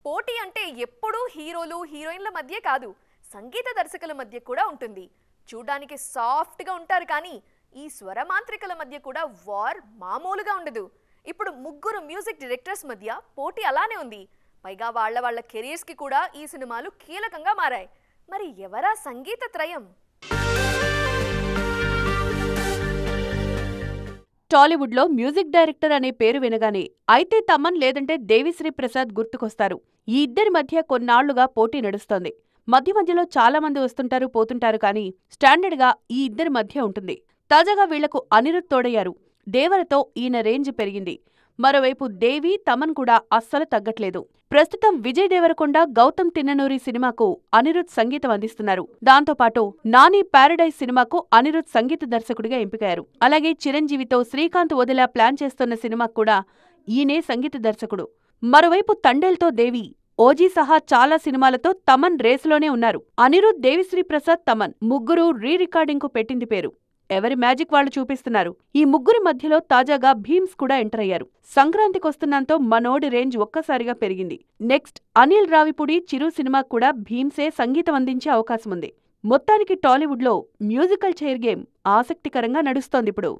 పోటీ అంటే ఎప్పుడూ హీరోలు హీరోయిన్ల మధ్య కాదు, సంగీత దర్శకుల మధ్య కూడా ఉంటుంది. చూడడానికి సాఫ్ట్గా ఉంటారు కానీ ఈ స్వరమాంత్రికల మధ్య కూడా వార్ మామూలుగా ఉండదు. ఇప్పుడు ముగ్గురు మ్యూజిక్ డైరెక్టర్స్ మధ్య పోటీ అలానే ఉంది. పైగా వాళ్ళ కెరీర్స్ కి కూడా ఈ సినిమాలు కీలకంగా మారాయి. మరి ఎవరా సంగీత త్రయం? టాలీవుడ్ లో మ్యూజిక్ డైరెక్టర్ అనే పేరు వినగానే అయితే తమన్ లేదంటే దేవిశ్రీ ప్రసాద్ గుర్తుకొస్తారు. ఈ ఇద్దరి మధ్య కొన్నాళ్లుగా పోటీ నడుస్తోంది. మధ్యలో చాలా మంది వస్తుంటారు పోతుంటారు కానీ స్టాండర్డ్ గా ఈ ఇద్దరి మధ్య ఉంటుంది. తాజాగా వీళ్లకు అనిరుద్ తోడయ్యారు. దేవరతో ఈయన రేంజ్ పెరిగింది. మరోవైపు దేవి తమన్ కూడా అస్సలు తగ్గట్లేదు. ప్రస్తుతం విజయ్ దేవరకొండ గౌతమ్ తిన్ననూరి సినిమాకు అనిరుద్ సంగీతం అందిస్తున్నారు. దాంతోపాటు నాని ప్యారడైజ్ సినిమాకు అనిరుద్ సంగీత దర్శకుడిగా ఎంపికయ్యారు. అలాగే చిరంజీవితో శ్రీకాంత్ వదిలా ప్లాన్ చేస్తున్న సినిమాకు కూడా ఈయనే సంగీత దర్శకుడు. మరోవైపు తండేల్తో దేవి, ఓజీ సహా చాలా సినిమాలతో తమన్ రేసులోనే ఉన్నారు. అనిరుద్, దేవిశ్రీ ప్రసాద్, తమన్ ముగ్గురు రీ రికార్డింగ్ కు పెట్టింది పేరు. ఎవరి మ్యాజిక్ వాళ్ళు చూపిస్తున్నారు. ఈ ముగ్గురి మధ్యలో తాజాగా భీమ్స్ కూడా ఎంటర్ అయ్యారు. సంక్రాంతికొస్తున్నంతో మనోడి రేంజ్ ఒక్కసారిగా పెరిగింది. నెక్స్ట్ అనిల్ రావిపూడి చిరు సినిమా కూడా భీమ్సే సంగీతం అందించే అవకాశముంది. మొత్తానికి టాలీవుడ్ లో మ్యూజికల్ చైర్ గేమ్ ఆసక్తికరంగా నడుస్తోందిప్పుడు.